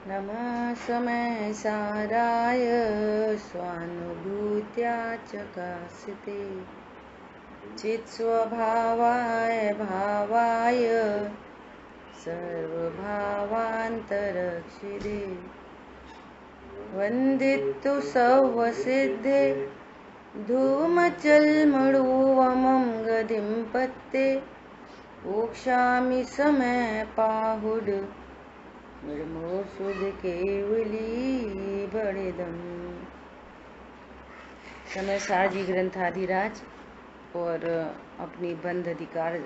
नमः समय साराय स्वानुभूत्या चकासिते चित्स्वभावाय भावाय सर्वभावान्तरक्षिदे वन्दितु सर्वसिद्धे धूमचल्मणुवमं गतिं पत्ते वोक्षामि समय पाहुड निर्मोषुद केवली बड़िदम। समय सारजी ग्रंथाधिराज और अपनी बंध अधिकार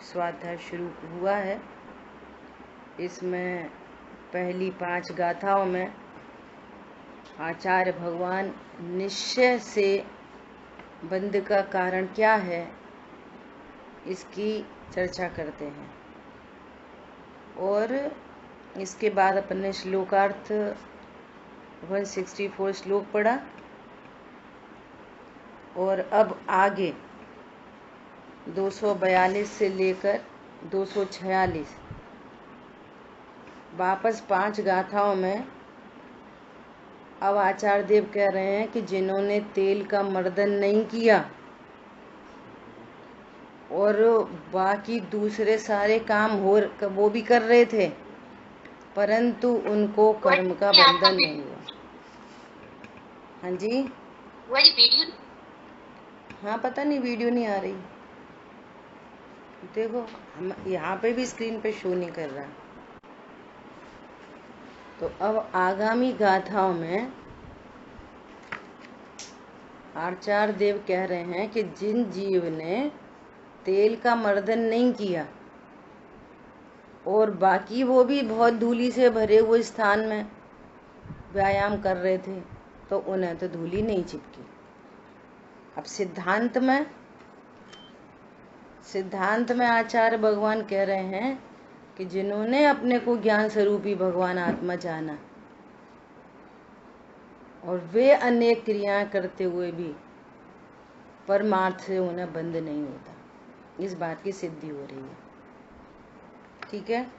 स्वाध्याय शुरू हुआ है। इसमें पहली 5 गाथाओं में आचार्य भगवान निश्चय से बंध का कारण क्या है इसकी चर्चा करते हैं और इसके बाद अपन ने श्लोकार्थ 164 श्लोक पढ़ा और अब आगे 242 से लेकर 246 वापस 5 गाथाओं में अब आचार्य देव कह रहे हैं कि जिन्होंने तेल का मर्दन नहीं किया और बाकी दूसरे सारे काम वो भी कर रहे थे परंतु उनको कर्म का बंधन नहीं हुआ। हाँ जी, वही वीडियो। हाँ पता नहीं वीडियो नहीं आ रही, देखो हम यहाँ पे भी स्क्रीन पे शो नहीं कर रहा। तो अब आगामी गाथाओं में आचार्य देव कह रहे हैं कि जिन जीव ने तेल का मर्दन नहीं किया और बाकी वो भी बहुत धूली से भरे हुए स्थान में व्यायाम कर रहे थे तो उन्हें तो धूली नहीं चिपकी। अब सिद्धांत में आचार्य भगवान कह रहे हैं कि जिन्होंने अपने को ज्ञान स्वरूपी भगवान आत्मा जाना और वे अनेक क्रियाएं करते हुए भी परमार्थ से उन्हें बंध नहीं होता, इस बात की सिद्धि हो रही है। ठीक है,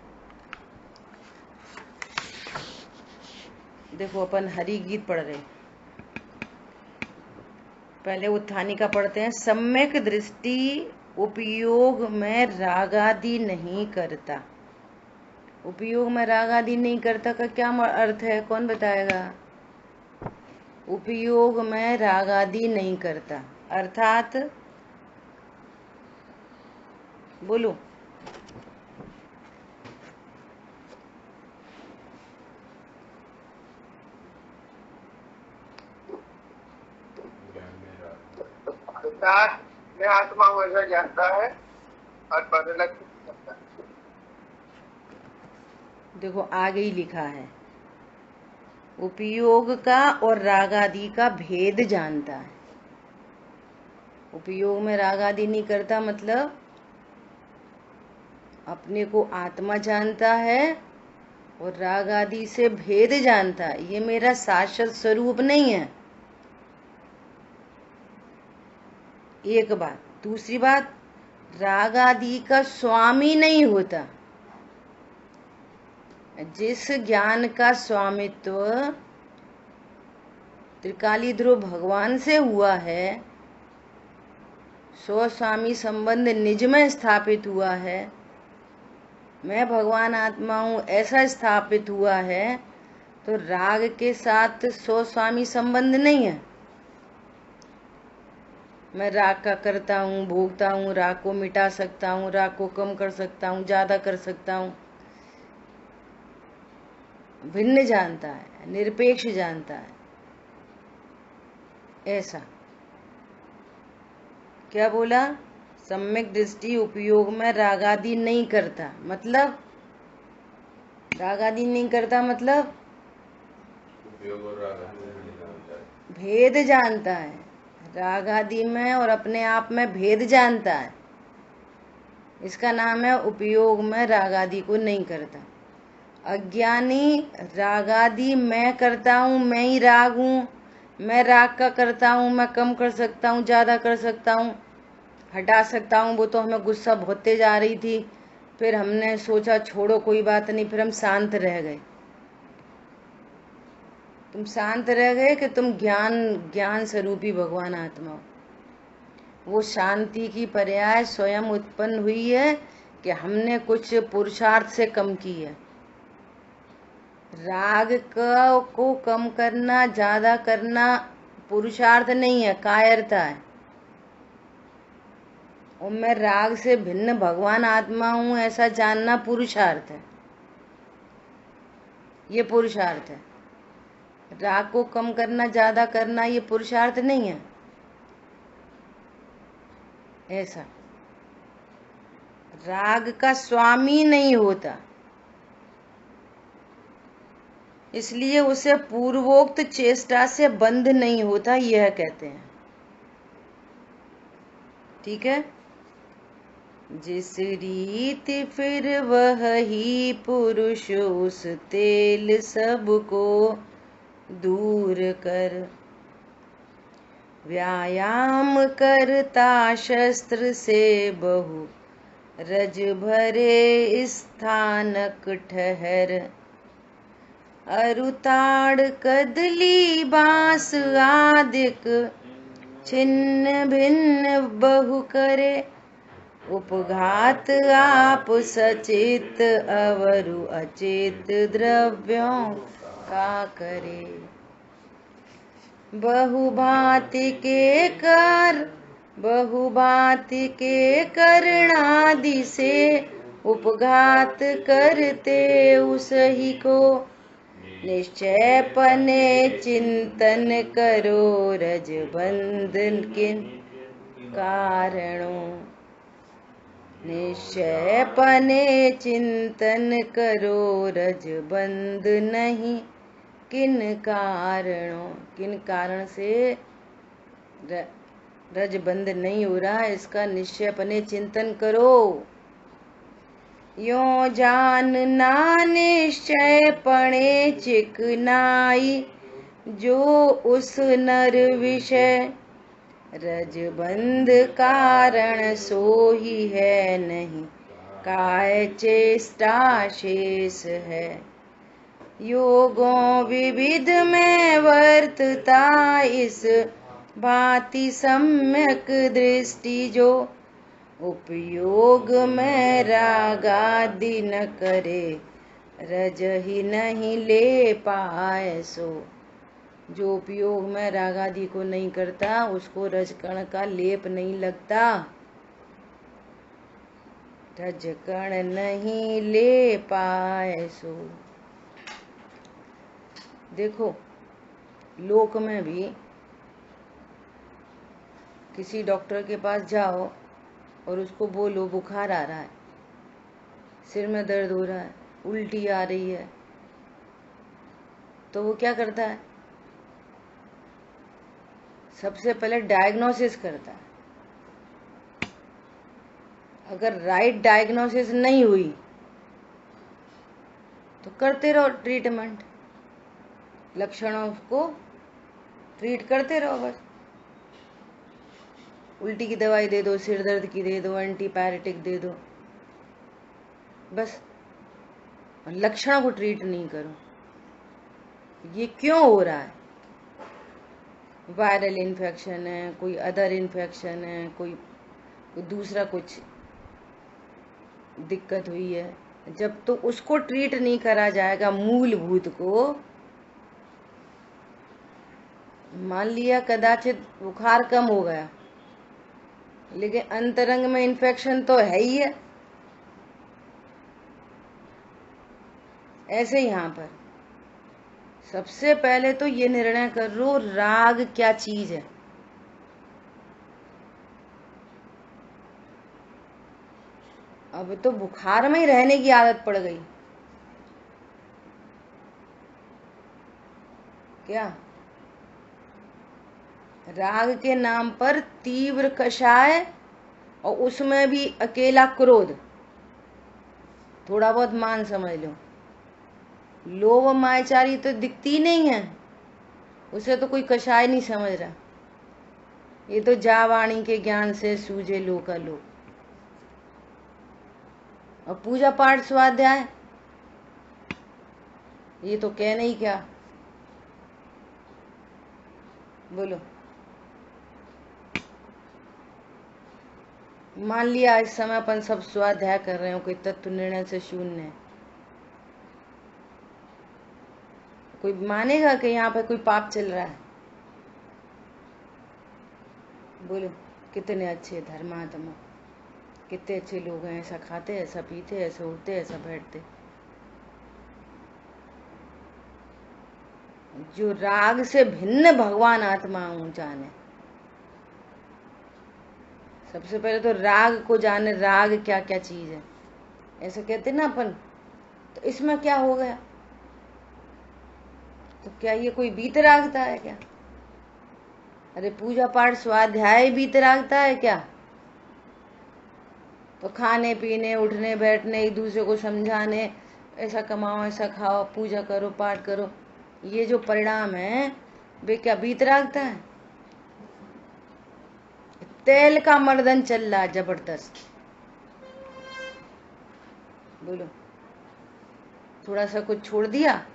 देखो अपन हरि गीत पढ़ रहे, पहले उत्थानी का पढ़ते हैं। सम्यक दृष्टि उपयोग में रागादि नहीं करता। उपयोग में रागादि नहीं करता का क्या अर्थ है, कौन बताएगा? उपयोग में रागादि नहीं करता अर्थात बोलो। मैं आत्मा हूँ ऐसा जानता है और बदला करता है। देखो आगे ही लिखा है उपयोग का और रागादि का भेद जानता है। उपयोग में रागादि नहीं करता मतलब अपने को आत्मा जानता है और रागादि से भेद जानता है। ये मेरा शाश्वत स्वरूप नहीं है, एक बात। दूसरी बात, रागादि का स्वामी नहीं होता। जिस ज्ञान का स्वामित्व त्रिकाली ध्रुव भगवान से हुआ है, स्वस्वामी संबंध निज में स्थापित हुआ है, मैं भगवान आत्मा हूँ ऐसा स्थापित हुआ है, तो राग के साथ स्वस्वामी संबंध नहीं है। मैं राग का करता हूँ, भोगता हूँ, राग को मिटा सकता हूँ, राग को कम कर सकता हूँ, ज्यादा कर सकता हूँ। भिन्न जानता है, निरपेक्ष जानता है। ऐसा क्या बोला? सम्यक दृष्टि उपयोग में रागादि नहीं करता मतलब रागादि नहीं करता मतलब उपयोग और रागादि भेद जानता है। रागादि में और अपने आप में भेद जानता है, इसका नाम है उपयोग में रागादि को नहीं करता। अज्ञानी रागादि मैं करता हूँ, मैं ही राग हूँ, मैं राग का करता हूँ, मैं कम कर सकता हूँ, ज्यादा कर सकता हूँ, हटा सकता हूँ। वो तो हमें गुस्सा बहुते जा रही थी फिर हमने सोचा छोड़ो कोई बात नहीं, फिर हम शांत रह गए। तुम शांत रह गए कि तुम ज्ञान स्वरूपी भगवान आत्मा हो। वो शांति की पर्याय स्वयं उत्पन्न हुई है कि हमने कुछ पुरुषार्थ से कम की है। राग को कम करना, ज्यादा करना पुरुषार्थ नहीं है, कायरता है। और मैं राग से भिन्न भगवान आत्मा हूं ऐसा जानना पुरुषार्थ है। ये पुरुषार्थ है। राग को कम करना, ज्यादा करना ये पुरुषार्थ नहीं है। ऐसा राग का स्वामी नहीं होता, इसलिए उसे पूर्वोक्त चेष्टा से बंध नहीं होता, यह कहते हैं। ठीक है। जिस रीति फिर वह ही पुरुष उस तेल सबको दूर कर, व्यायाम करता शस्त्र से बहु रज भरे स्थानक ठहर, अरुताड़ कदली बांस आदिक छिन्न भिन्न बहु करे, उपघात आप सचित अवरु अचित द्रव्यों का करे, बहुभांति के करणादि से उपघात करते उस ही को, निश्चय पने चिंतन करो रज बंधन किन कारणों, निश्चय पने चिंतन करो रज बंध नहीं किन कारणों, किन कारण से रज बंध नहीं हो रहा, इसका निश्चय पने चिंतन करो। यो जानना निश्चय पणे चिकनाई, जो उस नर विषय रज बंध कारण सो ही है नहीं, काय चेष्टा शेष है। योगों विविध में वर्तता इस भांति सम्यक दृष्टि, जो उपयोग में राग आदि न करे रज ही नहीं ले पाए सो, जो उपयोग में राग आदि को नहीं करता उसको रजकण का लेप नहीं लगता, रजकण नहीं ले पाए सो। देखो लोक में भी किसी डॉक्टर के पास जाओ और उसको बोलो बुखार आ रहा है, सिर में दर्द हो रहा है, उल्टी आ रही है, तो वो क्या करता है? सबसे पहले डायग्नोसिस करता है। अगर राइट डायग्नोसिस नहीं हुई तो करते रहो ट्रीटमेंट, लक्षणों को ट्रीट करते रहो बस। उल्टी की दवाई दे दो, सिर दर्द की दे दो, एंटीपायरेटिक दे दो, बस लक्षण को ट्रीट नहीं करो। ये क्यों हो रहा है? वायरल इन्फेक्शन है, कोई अदर इन्फेक्शन है, कोई दूसरा कुछ दिक्कत हुई है, जब तो उसको ट्रीट नहीं करा जाएगा मूलभूत को। मान लिया कदाचित बुखार कम हो गया, लेकिन अंतरंग में इन्फेक्शन तो है ही है। ऐसे यहाँ पर सबसे पहले तो ये निर्णय करो राग क्या चीज है। अब तो बुखार में ही रहने की आदत पड़ गई क्या? राग के नाम पर तीव्र कषाय और उसमें भी अकेला क्रोध, थोड़ा बहुत मान समझ लो। लोभ मायाचारी तो दिखती नहीं है, उसे तो कोई कषाय नहीं समझ रहा। ये तो जावाणी के ज्ञान से सूझे लोका लोक। और पूजा पाठ स्वाध्याय ये तो कह नहीं क्या, बोलो। मान लिया इस समय अपन सब स्वाध्याय कर रहे हो, कोई तत्व निर्णय से शून्य है, कोई मानेगा कि यहाँ पे कोई पाप चल रहा है? बोलो, कितने अच्छे धर्मात्मा, कितने अच्छे लोग हैं, ऐसा खाते, ऐसा पीते, ऐसा उठते, ऐसा बैठते। जो राग से भिन्न भगवान आत्मा जाने, सबसे पहले तो राग को जाने, राग क्या क्या चीज है, ऐसा कहते ना अपन। तो इसमें क्या हो गया? तो क्या ये कोई वीतरागता है क्या? अरे पूजा पाठ स्वाध्याय वीतरागता है क्या? तो खाने पीने उठने बैठने एक दूसरे को समझाने, ऐसा कमाओ ऐसा खाओ, पूजा करो पाठ करो, ये जो परिणाम है वे क्या वीतरागता है? तेल का मर्दन चल रहा है जबरदस्त। बोलो, थोड़ा सा कुछ छोड़ दिया,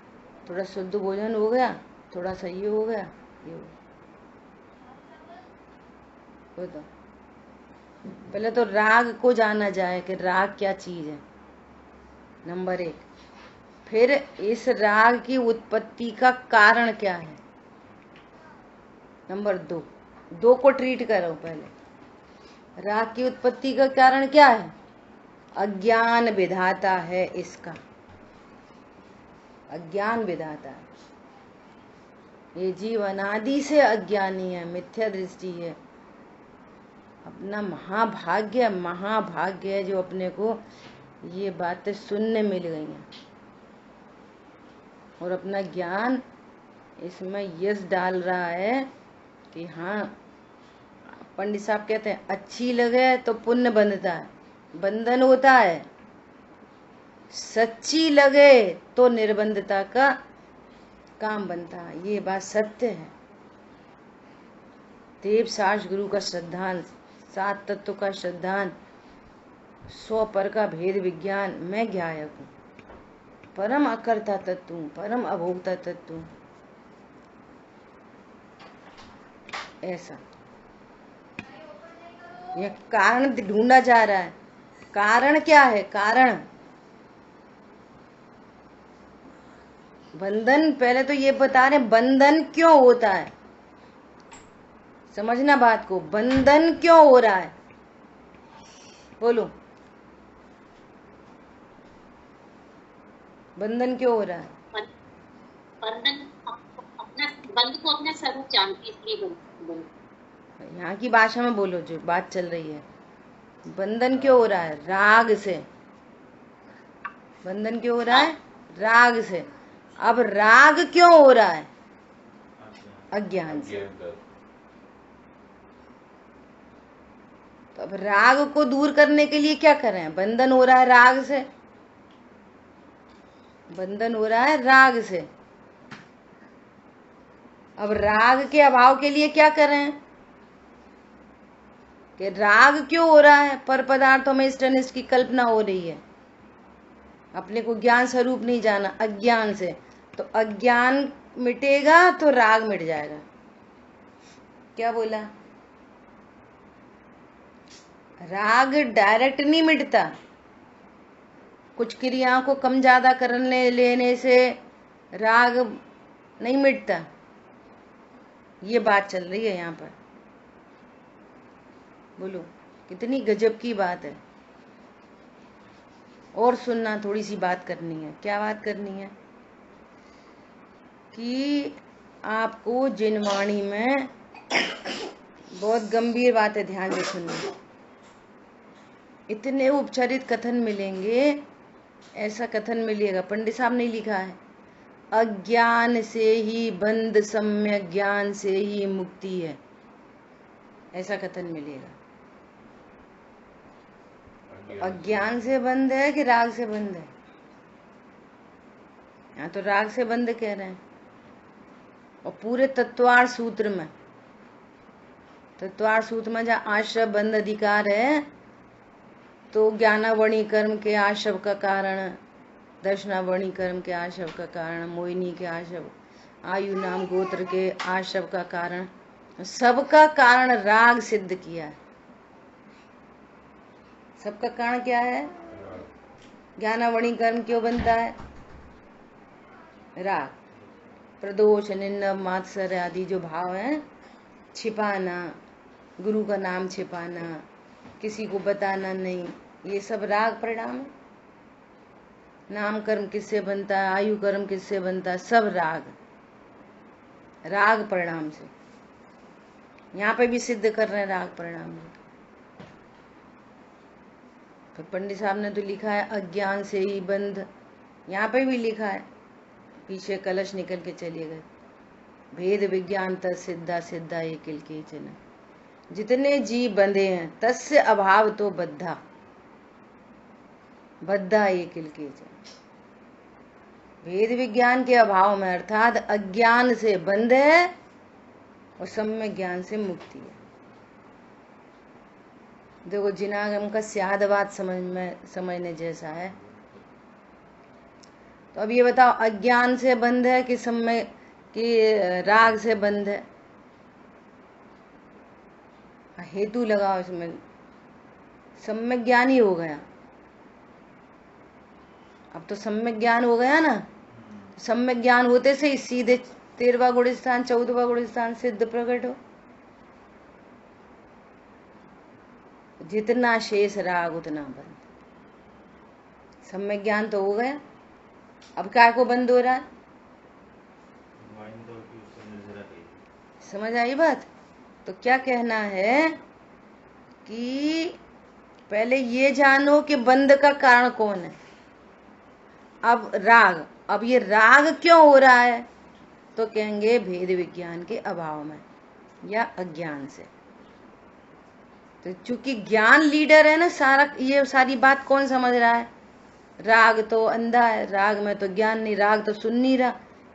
थोड़ा शुद्ध भोजन हो गया, थोड़ा सा ये हो गया, ये हो गया। तो पहले तो राग को जाना जाए कि राग क्या चीज है, नंबर 1। फिर इस राग की उत्पत्ति का कारण क्या है, नंबर 2। 2 को ट्रीट करो पहले। राग की उत्पत्ति का कारण क्या है? अज्ञान विधाता है इसका, अज्ञान विधाता है। ये जीव अनादि से अज्ञानी है, मिथ्या दृष्टि है। अपना महाभाग्य है जो अपने को ये बातें सुनने मिल गई हैं, और अपना ज्ञान इसमें यश डाल रहा है कि हाँ, पंडित साहब कहते हैं अच्छी लगे तो पुण्य बंधता है, बंधन होता है, सच्ची लगे तो निर्बंधता का काम बनता है। ये बात सत्य है। देव सास गुरु का श्रद्धान, 7 तत्व का श्रद्धान, 100 पर का भेद विज्ञान, मैं ज्ञायक हूँ, परम अकर्ता तत्व हूँ, परम अभोक्ता तत्व हूँ। ऐसा ये कारण ढूंढा जा रहा है। कारण क्या है? कारण बंधन, पहले तो ये बता रहे बंधन क्यों होता है, समझना बात को। बंधन क्यों हो रहा है, बोलो, बंधन क्यों हो रहा है? बंधन अपना, बंध को अपना स्वरूप जानती, इसलिए यहाँ की भाषा में बोलो जो बात चल रही है। बंधन क्यों हो रहा है? राग से। बंधन क्यों हो रहा है? राग से। अब राग क्यों हो रहा है? अज्ञान से। तो अब राग को दूर करने के लिए क्या करें? बंधन हो रहा है राग से, बंधन हो रहा है राग से। अब राग के अभाव के लिए क्या करें? कि राग क्यों हो रहा है? पर पदार्थों में इष्ट अनिष्ट की कल्पना हो रही है, अपने को ज्ञान स्वरूप नहीं जाना, अज्ञान से। तो अज्ञान मिटेगा तो राग मिट जाएगा। क्या बोला? राग डायरेक्ट नहीं मिटता, कुछ क्रियाओं को कम ज्यादा करने लेने से राग नहीं मिटता। ये बात चल रही है यहाँ पर। बोलो, कितनी गजब की बात है। और सुनना, थोड़ी सी बात करनी है। क्या बात करनी है? कि आपको जिनवाणी में बहुत गंभीर बात है, ध्यान से सुनना। इतने उपचारित कथन मिलेंगे, ऐसा कथन मिलेगा, पंडित साहब ने लिखा है, अज्ञान से ही बंध, सम्यक ज्ञान से ही मुक्ति है, ऐसा कथन मिलेगा। अज्ञान से बंद है कि राग से बंद है? यहाँ तो राग से बंद कह रहे हैं। और पूरे तत्वार्थ सूत्र में, जहाँ आश्रय बंद अधिकार है, तो ज्ञानावणी कर्म के आशव का कारण, दर्शनावणी कर्म के आशव का कारण, मोहिनी के आशव, आयु नाम गोत्र के आशव का कारण, सबका कारण राग सिद्ध किया है। सबका कारण क्या है? ज्ञानावणी कर्म क्यों बनता है? राग। प्रदोष, निंदम, मात्सर्य आदि जो भाव है, छिपाना, गुरु का नाम छिपाना, किसी को बताना नहीं, ये सब राग परिणाम है। नाम कर्म किससे बनता है? आयु कर्म किससे बनता है? सब राग, राग परिणाम से। यहाँ पे भी सिद्ध कर रहे हैं राग परिणाम से। तो पंडित साहब ने तो लिखा है अज्ञान से ही बंध, यहाँ पे भी लिखा है, पीछे कलश निकल के चले गए। भेद विज्ञान तत्सिद्धा सिद्धा ये किल केचन, जितने जीव बंधे हैं तस्य अभाव तो बद्धा, बद्धा ये किल केचन। भेद विज्ञान के अभाव में अर्थात अज्ञान से बंध है और सम्यक ज्ञान से मुक्ति है। देखो जिनागम का स्यादवाद समझने जैसा है। तो अब ये बताओ, अज्ञान से बंध है कि सम्य कि राग से बंध है? हेतु लगाओ इसमें, सम्यक ज्ञान ही हो गया। अब तो सम्यक ज्ञान हो गया ना, सम्यक ज्ञान होते से ही सीधे 13वां गुणस्थान 14वां गुणस्थान सिद्ध प्रकट हो। जितना शेष राग उतना बंद। सम्यक ज्ञान तो हो गया, अब क्या को बंद हो रहा है? समझ आई बात? तो क्या कहना है कि पहले ये जानो कि बंद का कारण कौन है। अब राग, अब ये राग क्यों हो रहा है? तो कहेंगे भेद विज्ञान के अभाव में या अज्ञान से। तो चूंकि ज्ञान लीडर है ना, सारा ये सारी बात कौन समझ रहा है? राग तो अंधा है, राग में तो ज्ञान नहीं, राग तो सुन नहीं रहा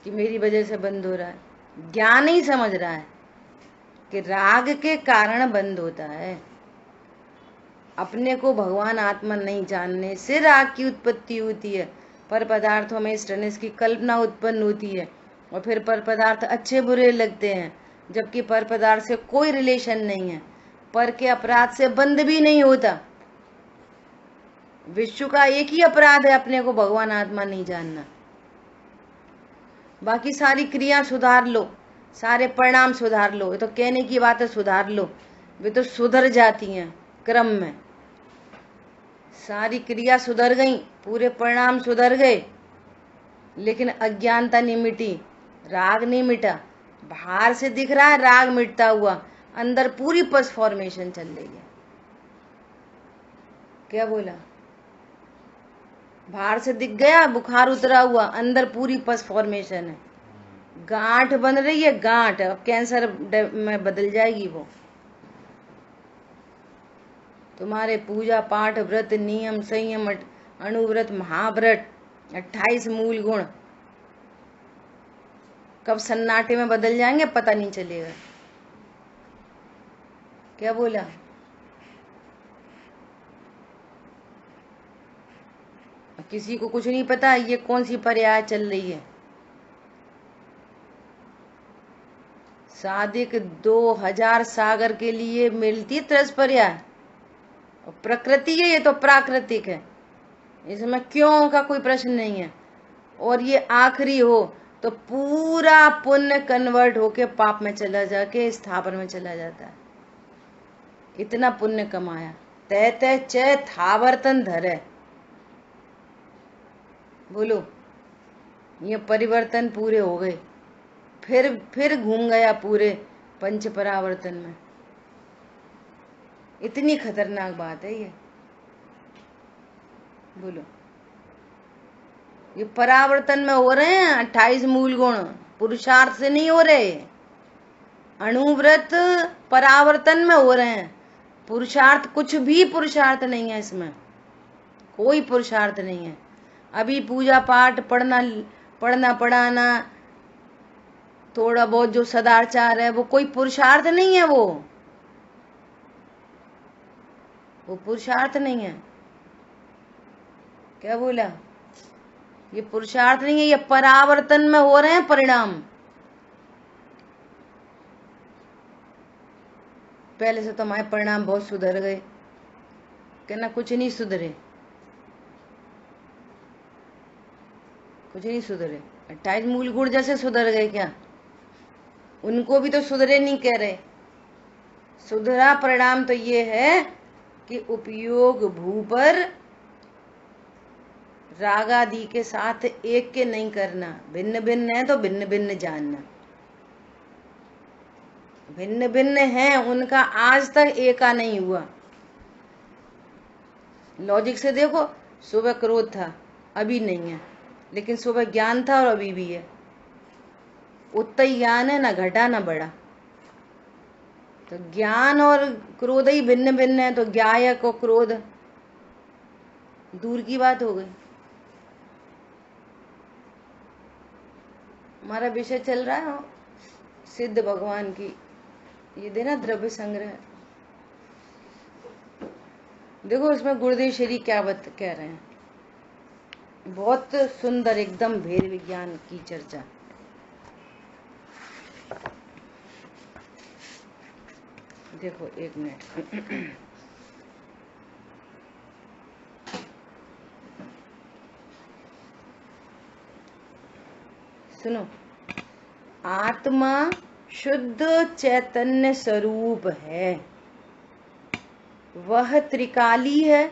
कि मेरी वजह से बंद हो रहा है। ज्ञान ही समझ रहा है कि राग के कारण बंद होता है। अपने को भगवान आत्मा नहीं जानने से राग की उत्पत्ति होती है। पर पदार्थों में स्टनेस की कल्पना उत्पन्न होती है और फिर पर पदार्थ अच्छे बुरे लगते हैं, जबकि पर पदार्थ से कोई रिलेशन नहीं है। पर के अपराध से बंद भी नहीं होता। विश्व का एक ही अपराध है, अपने को भगवान आत्मा नहीं जानना। बाकी सारी क्रिया सुधार लो, सारे परिणाम सुधार लो, ये तो कहने की बात है सुधार लो, वे तो सुधर जाती हैं क्रम में। सारी क्रिया सुधर गई, पूरे परिणाम सुधर गए, लेकिन अज्ञानता नहीं मिटी, राग नहीं मिटा। बाहर से दिख रहा है राग मिटता हुआ, अंदर पूरी पस फॉर्मेशन चल रही है। क्या बोला? बाहर से दिख गया बुखार उतरा हुआ, अंदर पूरी पस फॉर्मेशन है, गांठ बन रही है, गांठ अब कैंसर में बदल जाएगी वो। तुम्हारे पूजा पाठ व्रत नियम संयम अणुव्रत महाव्रत 28 मूल गुण कब सन्नाटे में बदल जाएंगे पता नहीं चलेगा। क्या बोला? किसी को कुछ नहीं पता ये कौन सी पर्याय चल रही है। सादिक 2000 सागर के लिए मिलती 30 पर्याय। प्रकृति है, ये तो प्राकृतिक है, इसमें क्यों का कोई प्रश्न नहीं है। और ये आखिरी हो तो पूरा पुण्य कन्वर्ट होके पाप में चला जाके स्थावर में चला जाता है। इतना पुण्य कमाया, तय तय चय थावर्तन धरे। बोलो, ये परिवर्तन पूरे हो गए, फिर घूम गया पूरे पंच परावर्तन में। इतनी खतरनाक बात है ये। बोलो, ये परावर्तन में हो रहे हैं 28 मूल गुण, पुरुषार्थ से नहीं हो रहे। अणुव्रत परावर्तन में हो रहे हैं, पुरुषार्थ कुछ भी पुरुषार्थ नहीं है, इसमें कोई पुरुषार्थ नहीं है। अभी पूजा पाठ पढ़ना पढ़ाना थोड़ा बहुत जो सदाचार है वो कोई पुरुषार्थ नहीं है, वो पुरुषार्थ नहीं है। क्या बोला? ये पुरुषार्थ नहीं है, ये परावर्तन में हो रहे हैं परिणाम। पहले से तो हमारे परिणाम बहुत सुधर गए, कहना कुछ नहीं सुधरे, कुछ नहीं सुधरे। 28 मूल गुण जैसे सुधर गए क्या? उनको भी तो सुधरे नहीं कह रहे। सुधरा परिणाम तो ये है कि उपयोग भू पर राग आदि के साथ एक के नहीं करना। भिन्न भिन्न है तो भिन्न भिन्न जानना। भिन्न भिन्न है उनका आज तक एका नहीं हुआ। लॉजिक से देखो, सुबह क्रोध था, अभी नहीं है, लेकिन सुबह ज्ञान था और अभी भी है। उतना ही ज्ञान है, ना घटा ना बढ़ा। तो ज्ञान और क्रोध ही भिन्न भिन्न है, तो ज्ञायक और क्रोध दूर की बात हो गई। हमारा विषय चल रहा है सिद्ध भगवान की, ये देना द्रव्य संग्रह। देखो इसमें गुरुदेव श्री क्या कह रहे हैं, बहुत सुंदर एकदम भेद विज्ञान की चर्चा। देखो एक मिनट, सुनो। आत्मा शुद्ध चैतन्य स्वरूप है, वह त्रिकाली है।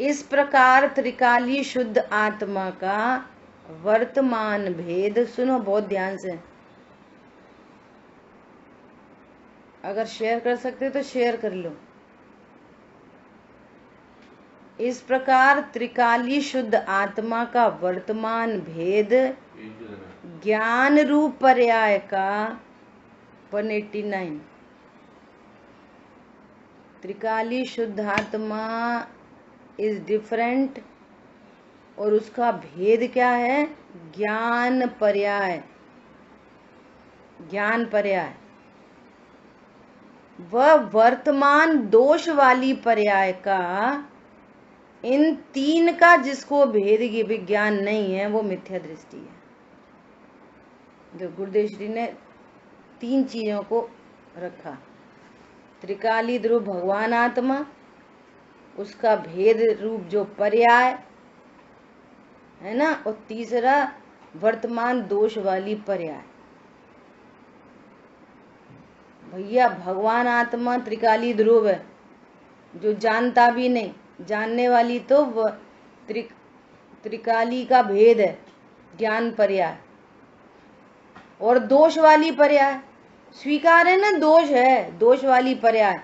इस प्रकार त्रिकाली शुद्ध आत्मा का वर्तमान भेद, सुनो बहुत ध्यान से, अगर शेयर कर सकते तो शेयर कर लो। इस प्रकार त्रिकाली शुद्ध आत्मा का वर्तमान भेद ज्ञान रूप पर्याय का 189। त्रिकाली शुद्ध आत्मा इज डिफरेंट, और उसका भेद क्या है? ज्ञान पर्याय। ज्ञान पर्याय वह वर्तमान दोष वाली पर्याय का, इन तीन का जिसको भेद की विज्ञान नहीं है वो मिथ्या दृष्टि है। जो गुरुदेव श्री ने तीन चीजों को रखा, त्रिकाली ध्रुव भगवान आत्मा, उसका भेद रूप जो पर्याय है ना, और तीसरा वर्तमान दोष वाली पर्याय। भैया भगवान आत्मा त्रिकाली ध्रुव है, जो जानता भी नहीं, जानने वाली तो त्रिकाली का भेद है ज्ञान पर्याय, और दोष वाली पर्याय स्वीकार है ना, दोष है, दोष वाली पर्याय।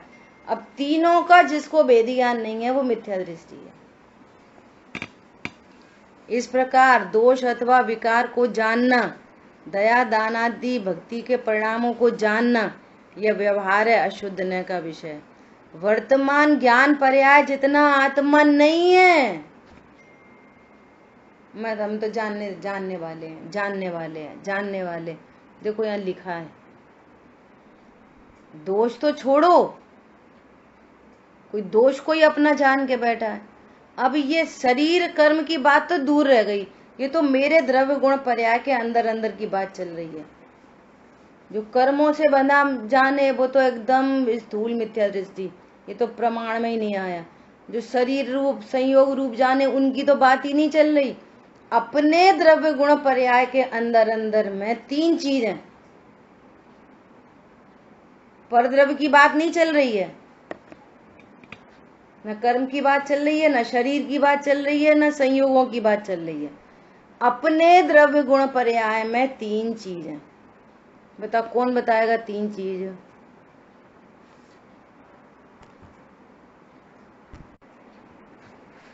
अब तीनों का जिसको भेद ज्ञान नहीं है वो मिथ्या दृष्टि है। इस प्रकार दोष अथवा विकार को जानना, दया दान आदि भक्ति के परिणामों को जानना, यह व्यवहार है अशुद्ध न का विषय। वर्तमान ज्ञान पर्याय जितना आत्मा नहीं है। हम तो जानने वाले हैं, जानने वाले। देखो यहाँ लिखा है, दोष तो छोड़ो, कोई दोष को ही अपना जान के बैठा है। अब ये शरीर कर्म की बात तो दूर रह गई, ये तो मेरे द्रव्य गुण पर्याय के अंदर अंदर की बात चल रही है। जो कर्मों से बंधा जाने वो तो एकदम स्थूल मिथ्या दृष्टि, ये तो प्रमाण में ही नहीं आया। जो शरीर रूप संयोग रूप जाने उनकी तो बात ही नहीं चल रही। अपने द्रव्य गुण पर्याय के अंदर अंदर में तीन चीज है, परद्रव्य की बात नहीं चल रही है, न कर्म की बात चल रही है, न शरीर की बात चल रही है, न संयोगों की बात चल रही है। अपने द्रव्य गुण पर्याय में तीन चीज है। बता कौन बताएगा तीन चीज?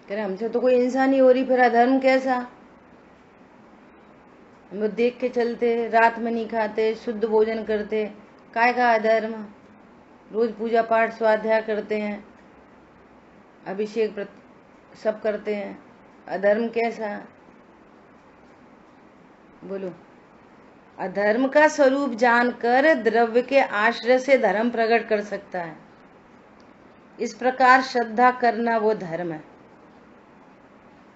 कह रहे हमसे तो कोई इंसान ही हो रही, फिर अधर्म कैसा? हम लोग देख के चलते, रात में नहीं खाते, शुद्ध भोजन करते, काय का अधर्म? रोज पूजा पाठ स्वाध्याय करते हैं, अभिषेक सब करते हैं, अधर्म कैसा? बोलो। अधर्म का स्वरूप जानकर द्रव्य के आश्रय से धर्म प्रकट कर सकता है। इस प्रकार श्रद्धा करना वो धर्म है।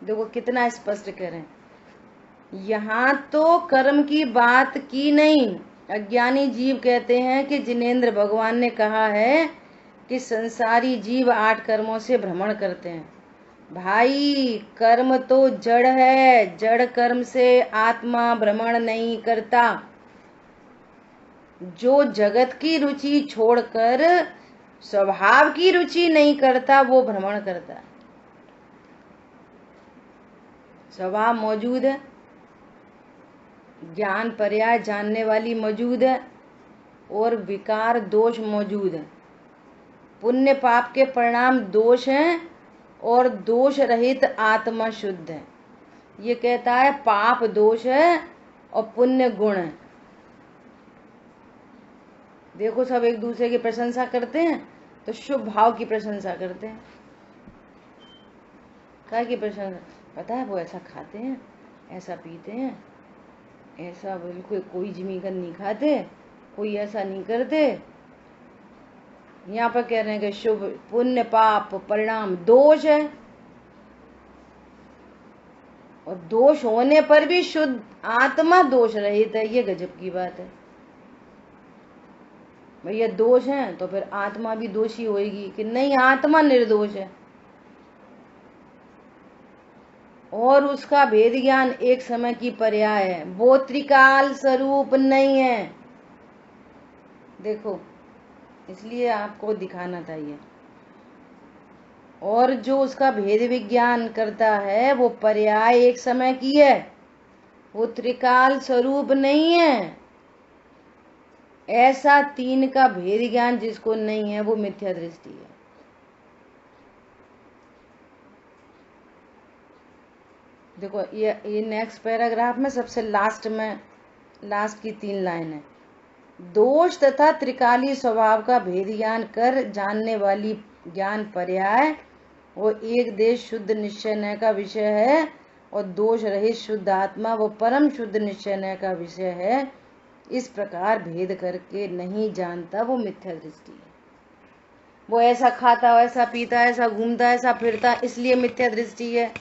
देखो कितना स्पष्ट करें, यहाँ तो कर्म की बात की नहीं। अज्ञानी जीव कहते हैं कि जिनेंद्र भगवान ने कहा है कि संसारी जीव 8 कर्मों से भ्रमण करते हैं। भाई कर्म तो जड़ है, जड़ कर्म से आत्मा भ्रमण नहीं करता। जो जगत की रुचि छोड़कर स्वभाव की रुचि नहीं करता वो भ्रमण करता है। स्वभाव मौजूद है, ज्ञान पर्याय जानने वाली मौजूद है, और विकार दोष मौजूद है। पुण्य पाप के परिणाम दोष हैं और दोष रहित आत्मा शुद्ध है। ये कहता है पाप दोष है और पुण्य गुण है। देखो सब एक दूसरे की प्रशंसा करते हैं तो शुभ भाव की प्रशंसा करते हैं। काय की प्रशंसा? पता है वो ऐसा खाते हैं, ऐसा पीते हैं, ऐसा बिल्कुल कोई जिमीकन नहीं खाते, कोई ऐसा नहीं करते। यहाँ पर कह रहे हैं कि शुभ पुण्य पाप परिणाम दोष है, और दोष होने पर भी शुद्ध आत्मा दोष रहित है। ये गजब की बात है। भैया दोष है तो फिर आत्मा भी दोषी होएगी कि नहीं, आत्मा निर्दोष है। और उसका भेद ज्ञान एक समय की पर्याय है, वो त्रिकाल स्वरूप नहीं है। देखो इसलिए आपको दिखाना चाहिए। और जो उसका भेद विज्ञान करता है वो पर्याय एक समय की है, वो त्रिकाल स्वरूप नहीं है। ऐसा 3 का भेद ज्ञान जिसको नहीं है वो मिथ्या दृष्टि है। देखो ये नेक्स्ट पैराग्राफ में सबसे लास्ट में, लास्ट की 3 लाइन है। दोष तथा त्रिकाली स्वभाव का भेद ज्ञान कर जानने वाली ज्ञान पर्याय वो एक देश शुद्ध निश्चय का विषय है, और दोष रहित शुद्ध आत्मा वो परम शुद्ध निश्चय का विषय है। इस प्रकार भेद करके नहीं जानता वो मिथ्या दृष्टि है। वो ऐसा खाता, ऐसा पीता, ऐसा घूमता, ऐसा फिरता, इसलिए मिथ्या दृष्टि है।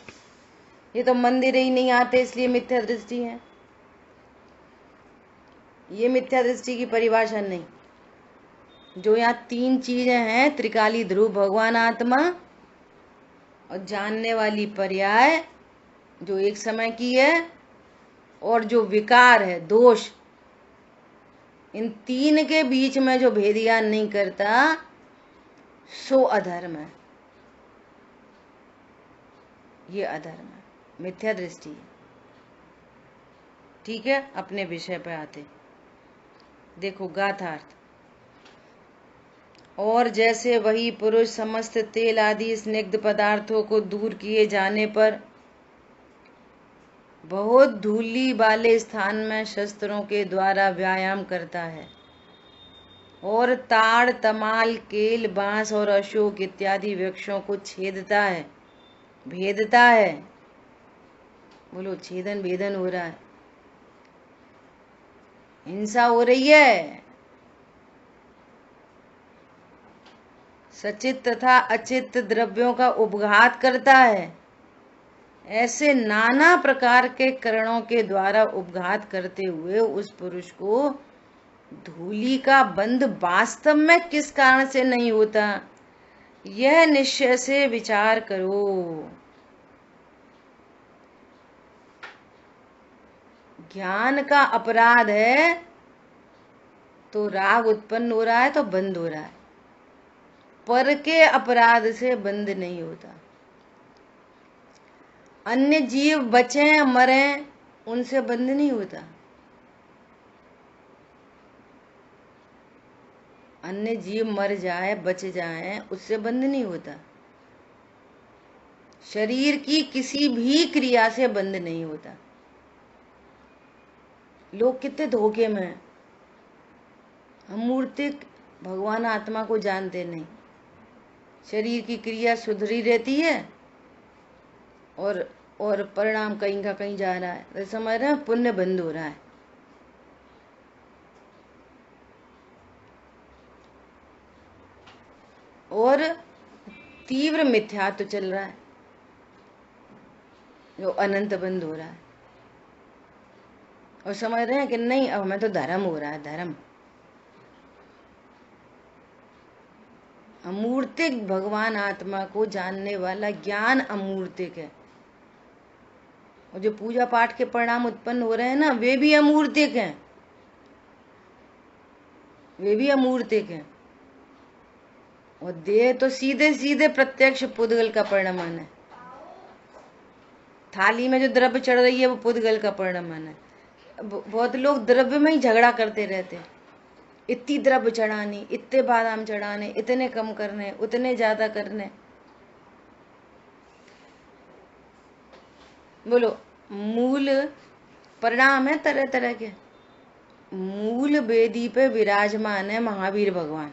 ये तो मंदिर ही नहीं आते इसलिए मिथ्या दृष्टि है। ये मिथ्या दृष्टि की परिभाषा नहीं। जो यहाँ 3 चीजें हैं, त्रिकाली ध्रुव भगवान आत्मा और जानने वाली पर्याय जो एक समय की है, और जो विकार है दोष, इन 3 के बीच में जो भेद ज्ञान नहीं करता सो अधर्म है। ये अधर्म है, मिथ्या दृष्टि है। ठीक है, अपने विषय पे आते देखो गाथार्थ। और जैसे वही पुरुष समस्त तेल आदि स्निग्ध पदार्थों को दूर किए जाने पर बहुत धूली वाले स्थान में शस्त्रों के द्वारा व्यायाम करता है, और ताड़ तमाल केल बांस और अशोक इत्यादि वृक्षों को छेदता है, भेदता है। बोलो छेदन भेदन हो रहा है, हिंसा हो रही है। सचित तथा अचित द्रव्यों का उपघात करता है। ऐसे नाना प्रकार के करणों के द्वारा उपघात करते हुए उस पुरुष को धूली का बंध वास्तव में किस कारण से नहीं होता, यह निश्चय से विचार करो। ज्ञान का अपराध है तो राग उत्पन्न हो रहा है तो बंद हो रहा है, पर के अपराध से बंद नहीं होता। अन्य जीव बचे मरे उनसे बंद नहीं होता। अन्य जीव मर जाए बच जाए उससे बंद नहीं होता। शरीर की किसी भी क्रिया से बंद नहीं होता। लोग कितने धोखे में हैं। हम मूर्तिक भगवान आत्मा को जानते नहीं। शरीर की क्रिया सुधरी रहती है और परिणाम कहीं का कहीं जा रहा है, तो समझ रहे हैं पुण्य बंद हो रहा है। और तीव्र मिथ्यात्व चल रहा है। जो अनंत बंद हो रहा है, और समझ रहे हैं कि नहीं अब हमें तो धर्म हो रहा है, धर्म। अमूर्तिक भगवान आत्मा को जानने वाला ज्ञान अमूर्तिक है, और जो पूजा पाठ के परिणाम उत्पन्न हो रहे हैं ना, वे भी अमूर्तिक हैं, वे भी अमूर्तिक हैं। और देह तो सीधे सीधे प्रत्यक्ष पुद्गल का परिणमन है। थाली में जो द्रव्य चढ़ रही है वो पुद्गल का परिणमन है। बहुत लोग द्रव्य में ही झगड़ा करते रहते हैं, इतनी द्रव्य चढ़ानी, इतने बादाम चढ़ाने, इतने कम करने, उतने ज्यादा करने। बोलो, मूल परिणाम है तरह तरह के। मूल वेदी पे विराजमान है महावीर भगवान,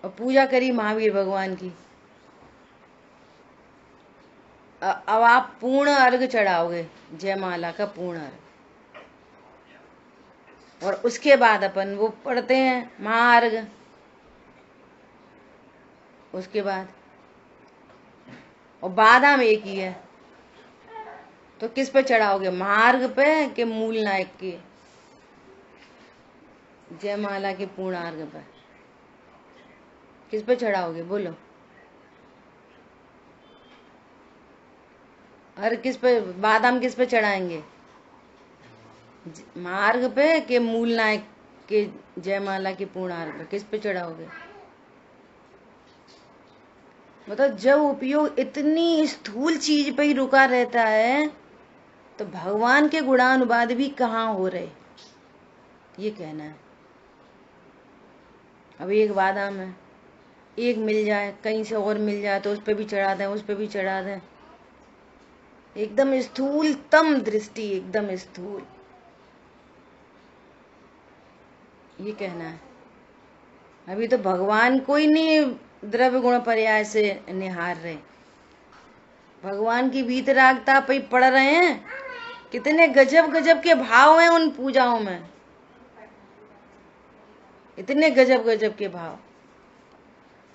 और पूजा करी महावीर भगवान की। अब आप पूर्ण अर्घ चढ़ाओगे, जयमाला का पूर्ण अर्घ, और उसके बाद अपन वो पढ़ते हैं महाअर्घ। उसके बाद और बादाम एक ही है, तो किस पे चढ़ाओगे, महाअर्घ पे कि मूल नायक के जयमाला के पूर्ण अर्घ पे? किस पे चढ़ाओगे बोलो? और किस पे, बादाम किस पे चढ़ाएंगे, मार्ग पे कि मूल नायक के जयमाला के पूर्ण अर्घ पे? किस पे चढ़ाओगे? मतलब जब उपयोग इतनी स्थूल चीज पे ही रुका रहता है, तो भगवान के गुणानुवाद भी कहाँ हो रहे, ये कहना है। अब एक बादाम है, एक मिल जाए, कहीं से और मिल जाए तो उस पे भी चढ़ा दें, उस पे भी चढ़ा दें। एकदम स्थूलतम दृष्टि, एकदम स्थूल, ये कहना है। अभी तो भगवान को ही नहीं द्रव्य गुण पर्याय से निहार रहे, भगवान की वीतरागता पे पढ़ रहे हैं। कितने गजब गजब के भाव हैं उन पूजाओं में, इतने गजब गजब के भाव।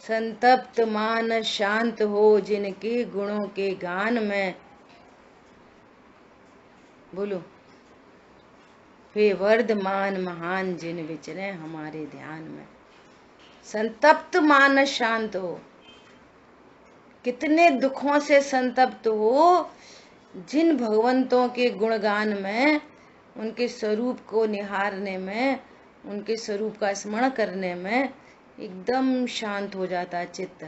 संतप्त मान शांत हो जिनके गुणों के गान में, बोलो, वे वर्धमान महान जिन विचरे हमारे ध्यान में। संतप्त मानस शांत हो, कितने दुखों से संतप्त हो, जिन भगवंतों के गुणगान में, उनके स्वरूप को निहारने में, उनके स्वरूप का स्मरण करने में एकदम शांत हो जाता है चित्त।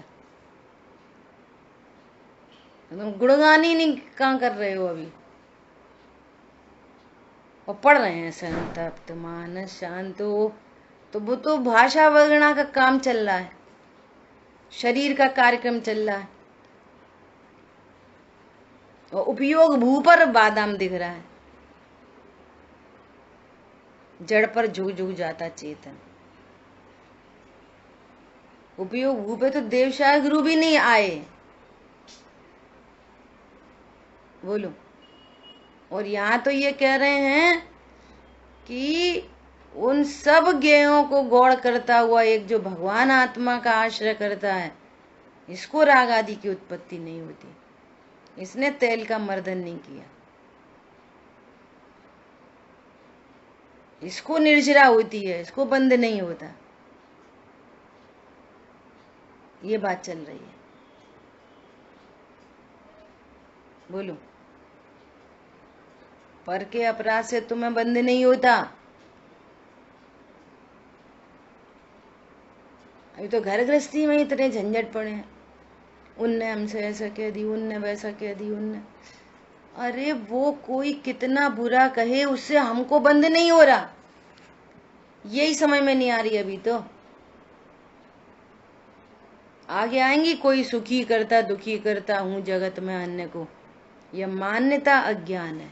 तुम गुणगान ही नहीं कहाँ कर रहे हो अभी, और पढ़ रहे हैं संतप्त मानस शांत हो। तो वो तो भाषा वर्णा का काम चल रहा है, शरीर का कार्यक्रम चल रहा है, और उपयोग भू पर बादाम दिख रहा है, जड़ पर झुक झुक जाता चेतन। उपयोग भू पे तो देवशाह गुरु भी नहीं आए, बोलो। और यहाँ तो ये कह रहे हैं कि उन सब ज्ञेयों को गौड़ करता हुआ एक जो भगवान आत्मा का आश्रय करता है, इसको राग आदि की उत्पत्ति नहीं होती, इसने तेल का मर्दन नहीं किया, इसको निर्जरा होती है, इसको बंद नहीं होता। ये बात चल रही है, बोलो। पर के अपराध से तुम्हें बंद नहीं होता। अभी तो घर गृहस्थी में इतने झंझट पड़े हैं, उनने हमसे ऐसा कह दी, उनने वैसा कह दी, उनने, अरे वो कोई कितना बुरा कहे उससे हमको बंद नहीं हो रहा, यही समझ में नहीं आ रही अभी तो। आगे आएंगी, कोई सुखी करता दुखी करता हूं जगत में अन्य को, यह मान्यता अज्ञान है।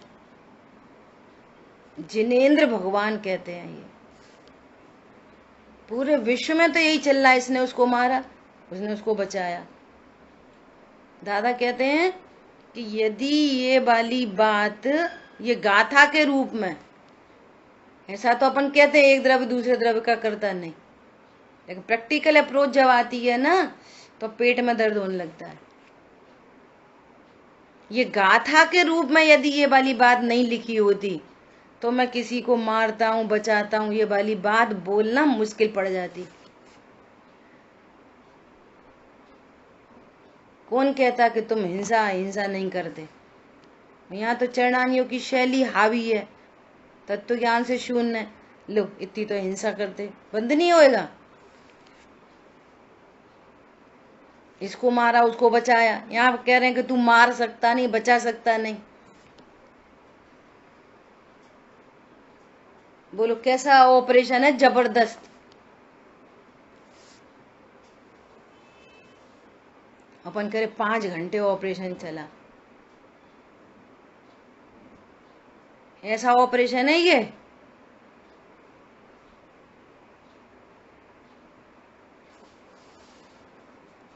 जिनेंद्र भगवान कहते हैं ये, पूरे विश्व में तो यही चल रहा है, इसने उसको मारा, उसने उसको बचाया। दादा कहते हैं कि यदि ये वाली बात ये गाथा के रूप में, ऐसा तो अपन कहते हैं एक द्रव्य दूसरे द्रव्य का करता नहीं, लेकिन प्रैक्टिकल अप्रोच जब आती है ना, तो पेट में दर्द होने लगता है। ये गाथा के रूप में यदि ये वाली बात नहीं लिखी होती तो मैं किसी को मारता हूं, बचाता हूं, ये वाली बात बोलना मुश्किल पड़ जाती। कौन कहता कि तुम हिंसा नहीं करते? यहाँ तो चरणानियों की शैली हावी है, तत्व ज्ञान से शून्य। लो इतनी तो हिंसा करते, बंद नहीं होएगा। इसको मारा, उसको बचाया। यहाँ कह रहे हैं कि तू मार सकता नहीं, बचा सकता नहीं। बोलो कैसा ऑपरेशन है जबरदस्त। अपन करे 5 घंटे ऑपरेशन चला, ऐसा ऑपरेशन है ये।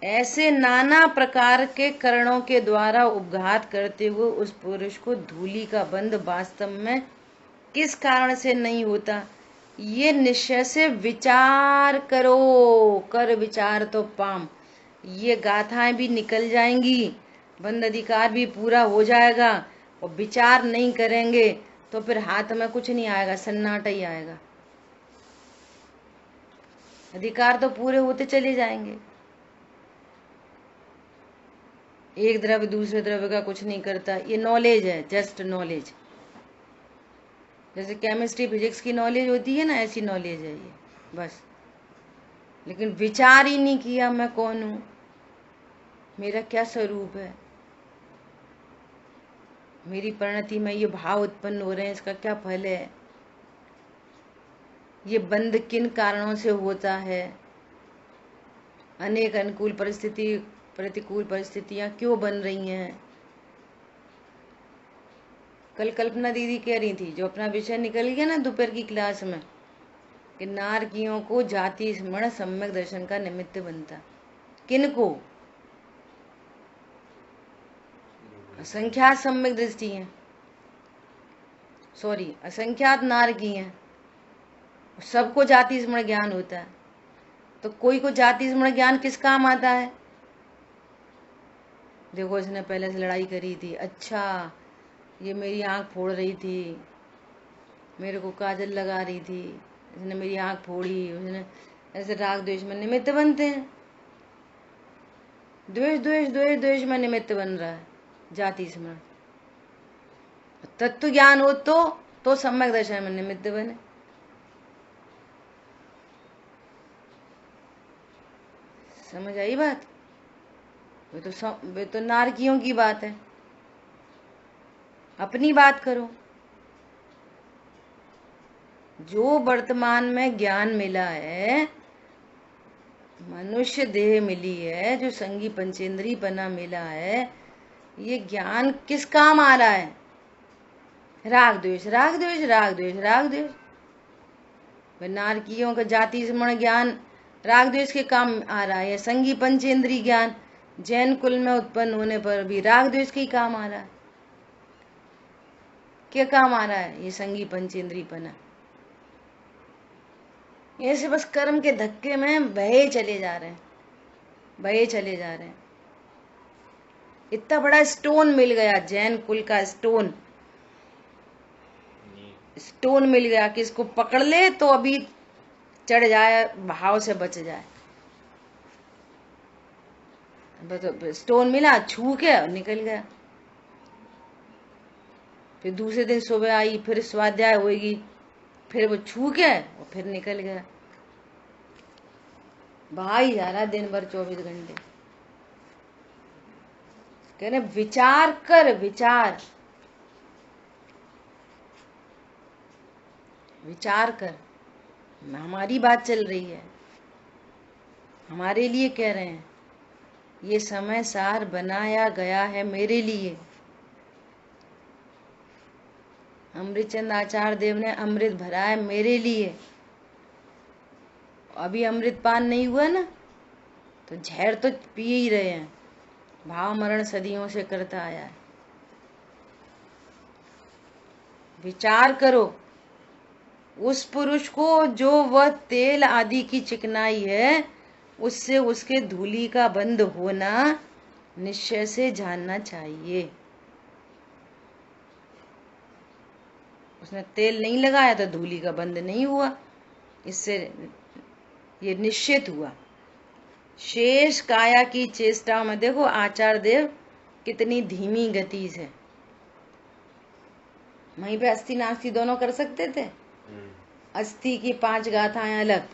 ऐसे नाना प्रकार के करणों के द्वारा उपघात करते हुए उस पुरुष को धूलि का बंध वास्तव में किस कारण से नहीं होता, ये निश्चय से विचार करो। कर विचार तो पाम। ये गाथाएं भी निकल जाएंगी, बंध अधिकार भी पूरा हो जाएगा। और विचार नहीं करेंगे तो फिर हाथ में कुछ नहीं आएगा, सन्नाटा ही आएगा। अधिकार तो पूरे होते चले जाएंगे। एक द्रव्य दूसरे द्रव्य का कुछ नहीं करता, ये नॉलेज है, जस्ट नॉलेज। जैसे केमिस्ट्री फिजिक्स की नॉलेज होती है ना, ऐसी नॉलेज है ये, बस। लेकिन विचार ही नहीं किया मैं कौन हूं, मेरा क्या स्वरूप है, मेरी परिणति में ये भाव उत्पन्न हो रहे हैं, इसका क्या फल है, ये बंध किन कारणों से होता है, अनेक अनुकूल परिस्थिति प्रतिकूल परिस्थितियां क्यों बन रही हैं। कल कल्पना दीदी कह रही थी, जो अपना विषय निकल गया ना दोपहर की क्लास में, कि नारकियों को जाति स्मरण सम्यक दर्शन का निमित्त बनता। किनको? असंख्यात सम्यक दृष्टि है, सॉरी असंख्यात नारकी हैं, सबको जाति स्मरण ज्ञान होता है। तो कोई को जाति स्मरण ज्ञान किस काम आता है? देखो इसने पहले से लड़ाई करी थी, अच्छा ये मेरी आंख फोड़ रही थी, मेरे को काजल लगा रही थी, इसने मेरी आंख फोड़ी, उसने ऐसे राग द्वेष में निमित्त बनते हैं। द्वेष द्वेष द्वेष द्वेष में निमित्त बन रहा है जाति स्मरण। तत्व ज्ञान हो तो सम्यक दर्शन में निमित्त बने। समझ आई बात? वे तो नारकियों की बात है, अपनी बात करो। जो वर्तमान में ज्ञान मिला है, मनुष्य देह मिली है, जो संगी पंचेंद्री बना मिला है, ये ज्ञान किस काम आ रहा है? राग द्वेष राग द्वेष राग द्वेष राग द्वेष। नारकियों का जाति स्मरण ज्ञान राग द्वेष के काम आ रहा है। संगी पंचेंद्री ज्ञान जैन कुल में उत्पन्न होने पर भी राग द्वेष के ही काम आ रहा है। क्या काम आ रहा है? ये संगी पंचेंद्री पना। ऐसे बस कर्म के धक्के में बहे चले जा रहे हैं, बहे चले जा रहे हैं। इतना बड़ा स्टोन मिल गया, जैन कुल का स्टोन मिल गया कि इसको पकड़ ले तो अभी चढ़ जाए, भाव से बच जाए। स्टोन मिला, छू के और निकल गया। फिर दूसरे दिन सुबह आई, फिर स्वाध्याय होगी, फिर वो छू के और फिर निकल गया। बहा ही जा रहा दिन भर 24 घंटे। कह रहे विचार कर, विचार विचार कर। हमारी बात चल रही है, हमारे लिए कह रहे हैं। ये समय सार बनाया गया है मेरे लिए। अमृतचंद आचार्य देव ने अमृत भरा है मेरे लिए। अभी अमृत पान नहीं हुआ ना, तो जहर तो पिए ही रहे हैं। भाव मरण सदियों से करता आया है। विचार करो उस पुरुष को जो वह तेल आदि की चिकनाई है, उससे उसके धूली का बंध होना निश्चय से जानना चाहिए। उसने तेल नहीं लगाया तो धूली का बंध नहीं हुआ। इससे ये निश्चित हुआ। शेष काया की चेष्टाओं में देखो आचार्य देव कितनी धीमी गति से, वहीं पे अस्थि नास्ति दोनों कर सकते थे। अस्थि की 5 गाथाएं अलग,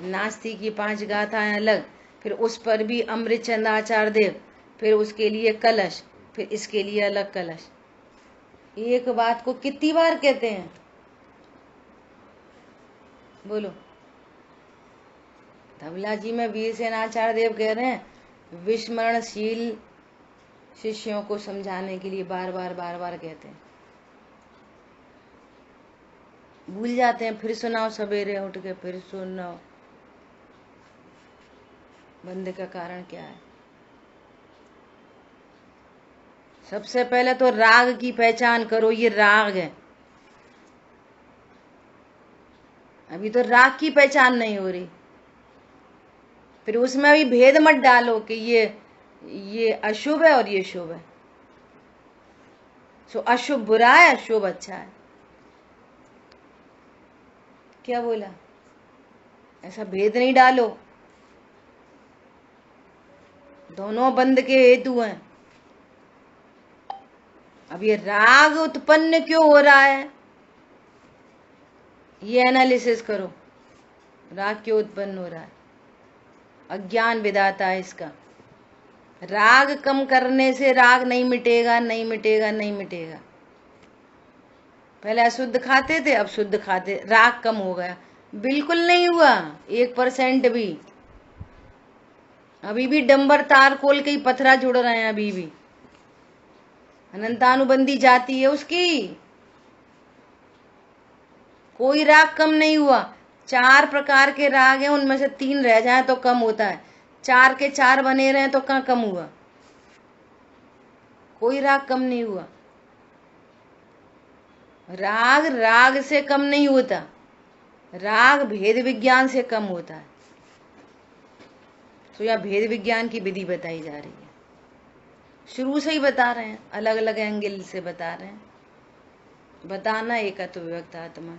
नास्ति की 5 गाथाएं अलग, फिर उस पर भी अमृतचंद आचार्य देव, फिर उसके लिए कलश, फिर इसके लिए अलग कलश। एक बात को कितनी बार कहते हैं बोलो। धवला जी में वीरसेन आचार्य देव कह रहे हैं विस्मरणशील शिष्यों को समझाने के लिए बार बार कहते हैं। भूल जाते हैं, फिर सुनाओ सवेरे उठ के, फिर सुनाओ। बंद का कारण क्या है? सबसे पहले तो राग की पहचान करो, ये राग है। अभी तो राग की पहचान नहीं हो रही, फिर उसमें भी भेद मत डालो कि ये अशुभ है और ये शुभ है। सो अशुभ बुरा है, शुभ अच्छा है। क्या बोला? ऐसा भेद नहीं डालो, दोनों बंद के हेतु हैं। अब ये राग उत्पन्न क्यों हो रहा है, ये एनालिसिस करो। राग क्यों उत्पन्न हो रहा है? अज्ञान विधाता है इसका। राग कम करने से राग नहीं मिटेगा, नहीं मिटेगा, नहीं मिटेगा। पहले अशुद्ध खाते थे, अब शुद्ध खाते, राग कम हो गया? बिल्कुल नहीं हुआ, 1% भी। अभी भी डंबर तारकोल के ही पथरा जुड़ रहे हैं, अभी भी अनंतानुबंधी जाती है उसकी। कोई राग कम नहीं हुआ। 4 प्रकार के राग हैं, उनमें से 3 रह जाए तो कम होता है, 4 के 4 बने रहे तो कहाँ कम हुआ? कोई राग कम नहीं हुआ। राग राग से कम नहीं होता, राग भेद विज्ञान से कम होता है। तो यह भेद विज्ञान की विधि बताई जा रही है, शुरू से ही बता रहे हैं, अलग अलग एंगल से बता रहे हैं। बताना एकत्व विभक्त आत्मा।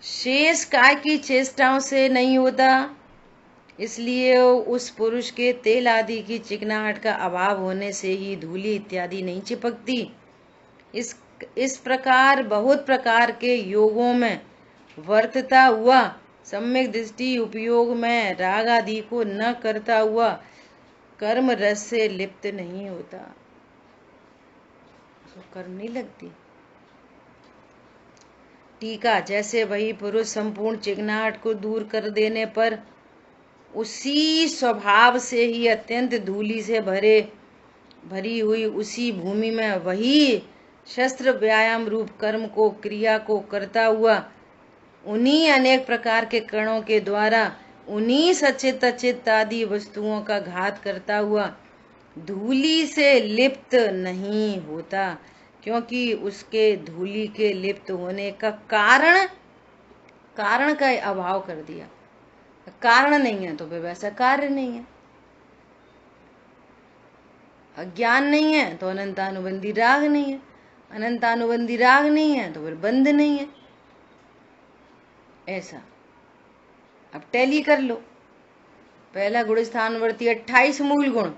शेष काय की चेष्टाओं से नहीं होता, इसलिए उस पुरुष के तेल आदि की चिकनाहट का अभाव होने से ही धूली इत्यादि नहीं चिपकती। इस प्रकार बहुत प्रकार के योगों में वर्तता हुआ सम्यक दृष्टि उपयोग में राग आदि को न करता हुआ कर्म रस से लिप्त नहीं होता। तो कर्म नहीं लगती। टीका, जैसे वही पुरुष संपूर्ण चिकनाहट को दूर कर देने पर उसी स्वभाव से ही अत्यंत धूली से भरी हुई उसी भूमि में वही शस्त्र व्यायाम रूप कर्म को, क्रिया को करता हुआ उन्हीं अनेक प्रकार के कणों के द्वारा उन्हीं सचित अचित आदि वस्तुओं का घात करता हुआ धूली से लिप्त नहीं होता, क्योंकि उसके धूली के लिप्त होने का कारण का अभाव कर दिया। कारण नहीं है तो फिर वैसा कार्य नहीं है। अज्ञान नहीं है तो अनंतानुबंधी राग नहीं है, अनंतानुबंधी राग नहीं है तो फिर बंध नहीं है। ऐसा अब टैली कर लो। पहला गुण स्थानवर्ती 28 मूल गुण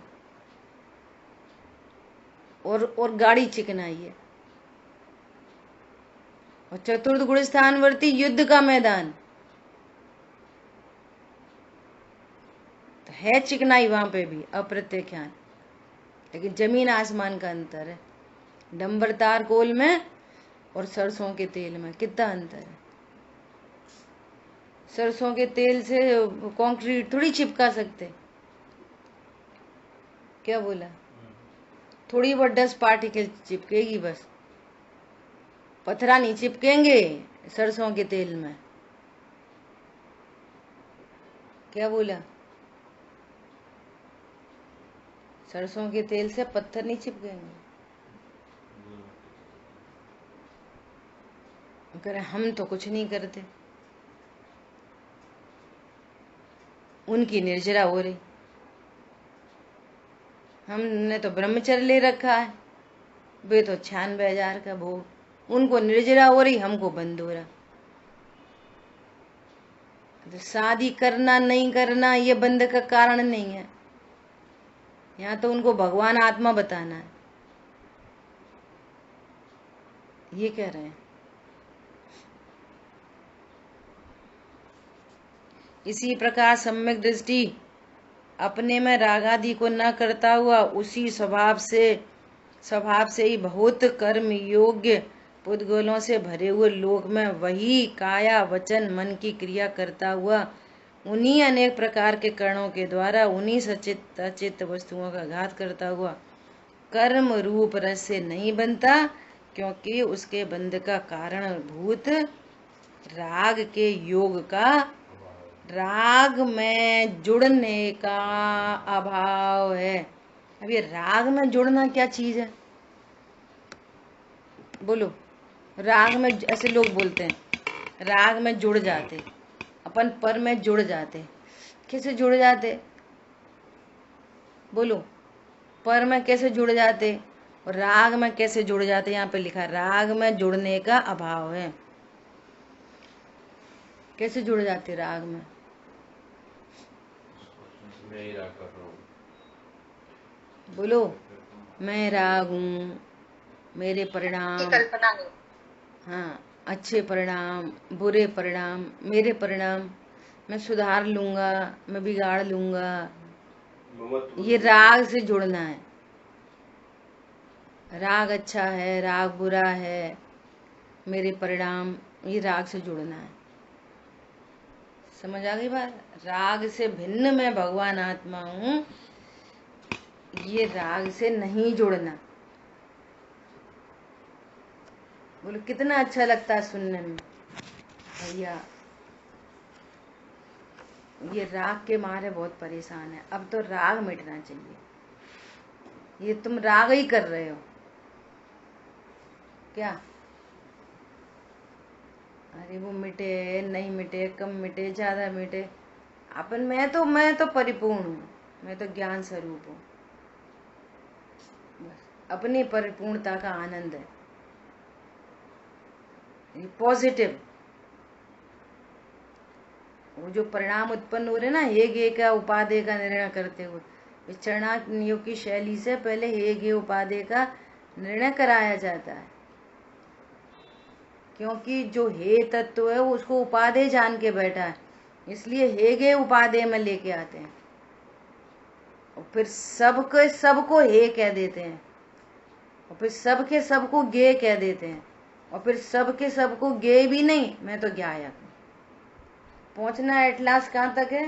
और गाड़ी चिकनाई है। और चतुर्थ गुण स्थानवर्ती युद्ध का मैदान, तो है चिकनाई वहां पे भी, अप्रत्याख्यान, लेकिन जमीन आसमान का अंतर है। डंबर तार कोल में और सरसों के तेल में कितना अंतर है। सरसों के तेल से कंक्रीट थोड़ी चिपका सकते। क्या बोला? थोड़ी बहुत डस्ट पार्टिकल चिपकेगी बस, पथरा नहीं चिपकेंगे सरसों के तेल में। क्या बोला? सरसों के तेल से पत्थर नहीं चिपकेंगे। अगर हम तो कुछ नहीं करते, उनकी निर्जरा हो रही। हमने तो ब्रह्मचर्य ले रखा है, वे तो 96,000 का भोग। उनको निर्जरा हो रही, हमको बंद हो रहा। तो शादी करना नहीं करना ये बंद का कारण नहीं है, यहाँ तो उनको भगवान आत्मा बताना है, ये कह रहे हैं। इसी प्रकार सम्यक दृष्टि अपने में राग आदि को न करता हुआ उसी स्वभाव से ही बहुत कर्म योग्य पुद्गलों से भरे हुए लोक में वही काया वचन मन की क्रिया करता हुआ उन्हीं अनेक प्रकार के कर्णों के द्वारा उन्हीं सचित अचित वस्तुओं का घात करता हुआ कर्म रूप रस से नहीं बनता, क्योंकि उसके बंध का कारण भूत राग के योग का, राग में जुड़ने का अभाव है। अब ये राग में जुड़ना क्या चीज है, बोलो। राग में ऐसे लोग बोलते हैं, राग में जुड़ जाते, अपन पर में जुड़ जाते। कैसे जुड़ जाते, बोलो। पर में कैसे जुड़ जाते और राग में कैसे जुड़ जाते। यहाँ पे लिखा राग में जुड़ने का अभाव है। कैसे जुड़ जाते राग में? मैं ही राग कर रहा हूँ, बोलो। मैं राग हूँ, मेरे परिणाम, कल्पना नहीं। हाँ, अच्छे परिणाम बुरे परिणाम मेरे परिणाम, मैं सुधार लूंगा, मैं बिगाड़ लूंगा, ये राग से जुड़ना है। राग अच्छा है, राग बुरा है, मेरे परिणाम, ये राग से जुड़ना है। समझ आ गई बात? राग से भिन्न मैं भगवान आत्मा हूँ, ये राग से नहीं जुड़ना। बोलो कितना अच्छा लगता है सुनने में भैया। ये राग के मारे बहुत परेशान है। अब तो राग मिटना चाहिए। ये तुम राग ही कर रहे हो क्या? अरे वो मिटे नहीं मिटे, कम मिटे ज्यादा मिटे, अपन मैं तो परिपूर्ण हूँ, मैं तो ज्ञान स्वरूप हूँ। बस अपनी परिपूर्णता का आनंद है, ये पॉजिटिव। वो जो परिणाम उत्पन्न हो रहे ना, हे गे का उपादेय का निर्णय करते हुए, इस चाणक्य की शैली से पहले हे गे उपादेय का निर्णय कराया जाता है, क्योंकि जो हे तत्व है वो उसको उपादेय जान के बैठा है, इसलिए हे गे उपादेय में लेके आते हैं और फिर सबको हे कह देते हैं और फिर सबके सबको गे कह देते हैं और फिर सबके सबको गे भी नहीं, मैं तो ज्ञायक हूँ। पहुंचना एट लास्ट कहाँ तक है?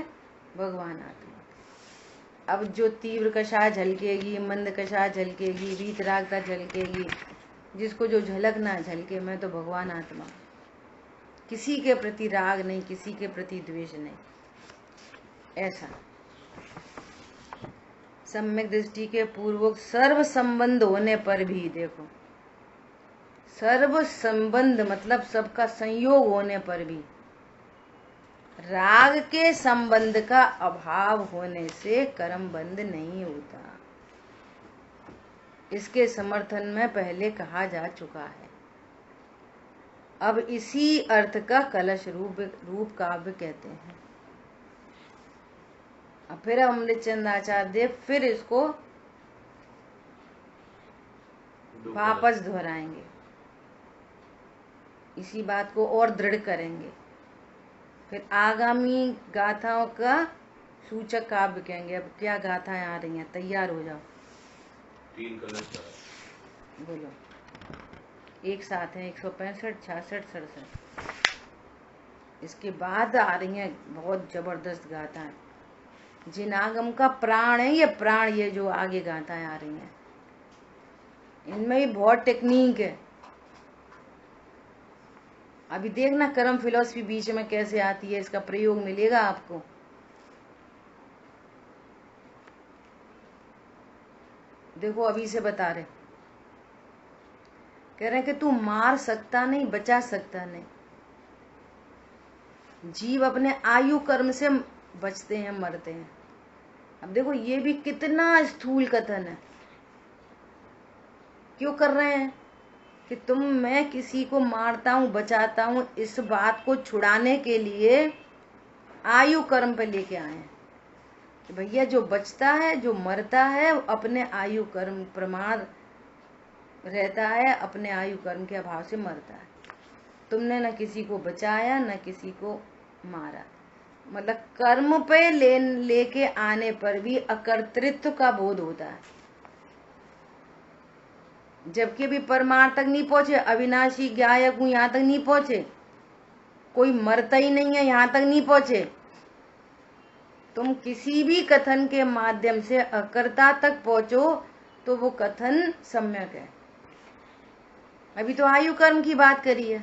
भगवान आत्मा। अब जो तीव्र कषा झलकेगी, मंद कषा झलकेगी, वीतरागता झलकेगी, जिसको जो झलक ना झलके, मैं तो भगवान आत्मा। किसी के प्रति राग नहीं, किसी के प्रति द्वेष नहीं। ऐसा सम्यक दृष्टि के पूर्वक सर्व संबंध होने पर भी, देखो सर्व संबंध मतलब सबका संयोग होने पर भी राग के संबंध का अभाव होने से कर्म बंद नहीं होता। इसके समर्थन में पहले कहा जा चुका है। अब इसी अर्थ का कलश रूप काव्य कहते हैं। अब फिर अमृतचंद आचार्य फिर इसको वापस दोहराएंगे, इसी बात को और दृढ़ करेंगे। फिर आगामी गाथाओं का सूचक काव्य कहेंगे। अब क्या गाथाएं आ रही हैं, तैयार हो जाओ। 3 कलश बोलो एक साथ है 165, 66, 67। इसके बाद आ रही हैं बहुत जबरदस्त गाथाएं, जिन आगम का प्राण है ये प्राण, ये जो आगे गाथाएं आ रही हैं इनमें भी बहुत टेक्निक है। अभी देखना कर्म फिलॉसफी बीच में कैसे आती है, इसका प्रयोग मिलेगा आपको। देखो अभी से बता रहे, कह रहे हैं कि तू मार सकता नहीं, बचा सकता नहीं। जीव अपने आयु कर्म से बचते हैं, मरते हैं। अब देखो ये भी कितना स्थूल कथन है। क्यों कर रहे हैं? कि मैं किसी को मारता हूँ बचाता हूँ, इस बात को छुड़ाने के लिए आयु कर्म पे लेके आए हैं कि भैया जो बचता है, जो मरता है, अपने आयु कर्म प्रमाद रहता है, अपने आयु कर्म के अभाव से मरता है। तुमने न किसी को बचाया न किसी को मारा, मतलब कर्म पे लेके आने पर भी अकर्तृत्व का बोध होता है, जबकि अभी परमार्थ तक नहीं पहुंचे, अविनाशी ज्ञायक हूं यहाँ तक नहीं पहुंचे, कोई मरता ही नहीं है यहाँ तक नहीं पहुंचे। तुम किसी भी कथन के माध्यम से अकर्ता तक पहुंचो तो वो कथन सम्यक है। अभी तो आयु कर्म की बात करी है,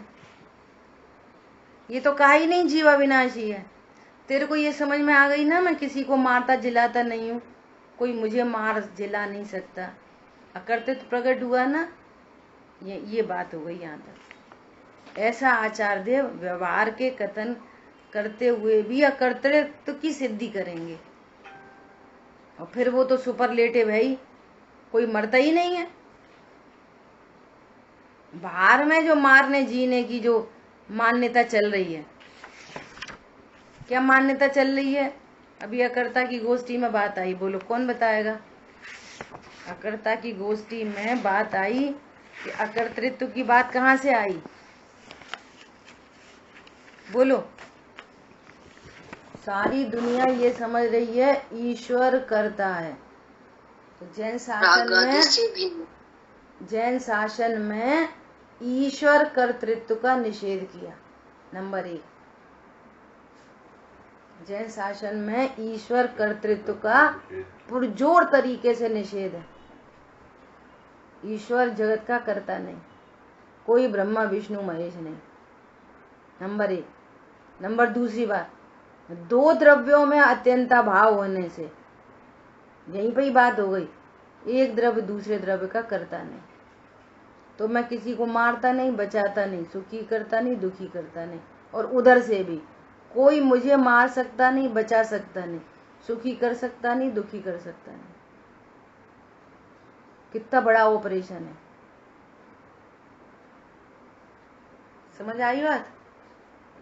ये तो कहा ही नहीं जीव अविनाशी है। तेरे को ये समझ में आ गई ना, मैं किसी को मारता जिलाता नहीं हूँ, कोई मुझे मार जिला नहीं सकता, अकर्तृत्व प्रकट हुआ ना, ये बात हो गई यहाँ तक। ऐसा आचार्य देव व्यवहार के कथन करते हुए भी अकर्तृत्व की सिद्धि करेंगे, और फिर वो तो सुपरलेटिव है ही, कोई मरता ही नहीं है। बाहर में जो मारने जीने की जो मान्यता चल रही है, क्या मान्यता चल रही है? अभी अकर्ता की गोष्ठी में बात आई, बोलो कौन बताएगा? अकर्ता की गोष्ठी में बात आई कि अकर्तृत्व की बात कहाँ से आई, बोलो। सारी दुनिया ये समझ रही है ईश्वर करता है, तो जैन शासन में ईश्वर कर्तृत्व का निषेध किया। नंबर 1, जैन शासन में ईश्वर कर्तृत्व का पुरजोर तरीके से निषेध है। ईश्वर जगत का कर्ता नहीं, कोई ब्रह्मा विष्णु महेश नहीं, नंबर 1। नंबर दूसरी बात, 2 द्रव्यों में अत्यंता भाव होने से यहीं पर ही बात हो गई, एक द्रव्य दूसरे द्रव्य का कर्ता नहीं। तो मैं किसी को मारता नहीं, बचाता नहीं, सुखी करता नहीं, दुखी करता नहीं, और उधर से भी कोई मुझे मार सकता नहीं, बचा सकता नहीं, सुखी कर सकता नहीं, दुखी कर सकता नहीं। कितना बड़ा ऑपरेशन है, समझ आई बात?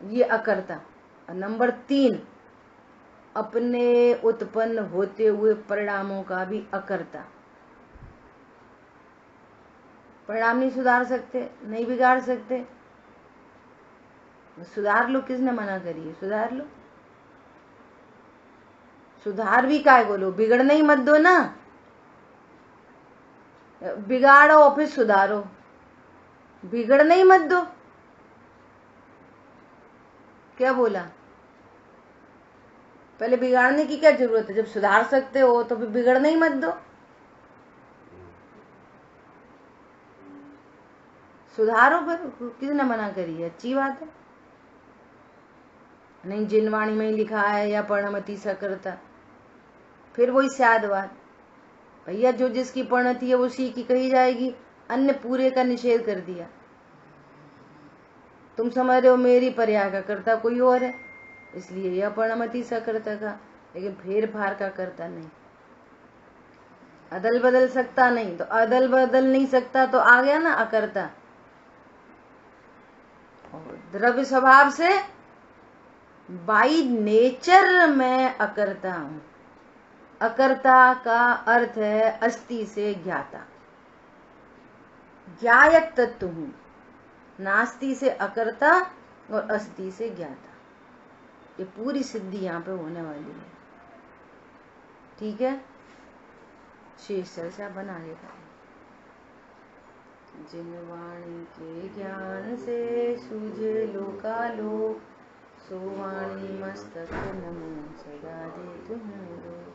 ये अकर्ता। नंबर 3, अपने उत्पन्न होते हुए परिणामों का भी अकर्ता। परिणाम नहीं सुधार सकते, नहीं बिगाड़ सकते, सुधार लो, किसने मना करी है? सुधार लो। सुधार भी काय बोलो, बिगड़ने ही मत दो ना, बिगाड़ो और फिर सुधारो, बिगड़ने ही मत दो। क्या बोला? पहले बिगाड़ने की क्या जरूरत है? जब सुधार सकते हो तो फिर बिगड़ने ही मत दो। सुधारो, फिर किसने मना करी है? अच्छी बात है। नहीं जिनवाणी में ही लिखा है या परिणमति सकर्ता, फिर वही शायद बात, भैया जो जिसकी परिणति है उसी की कही जाएगी, अन्य पूरे का निषेध कर दिया। तुम समझ रहे हो मेरी पर्याय का कर्ता कोई और है, इसलिए यह परिणमति सकर्ता का, लेकिन फेर फार का करता नहीं। अदल बदल सकता नहीं, तो अदल बदल नहीं सकता तो आ गया ना अकर्ता। और द्रव्य स्वभाव से बाई नेचर मैं अकर्ता हूं। अकर्ता का अर्थ है अस्ति से ज्ञाता, ज्ञायक तत्व हूं। नास्ति से अकर्ता और अस्ति से ज्ञाता, ये पूरी सिद्धि यहाँ पे होने वाली है। ठीक है, शेष चर्चा बना लेगा। जिन वाणी के ज्ञान से सूझे लोकालोक, सो वाणी मस्तक नमो सदा दे तुम्हें लोक।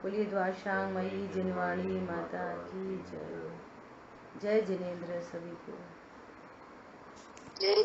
बोलिए द्वादशांगमयी जिनवाणी माता की जय। जय जिनेन्द्र सभी को। जय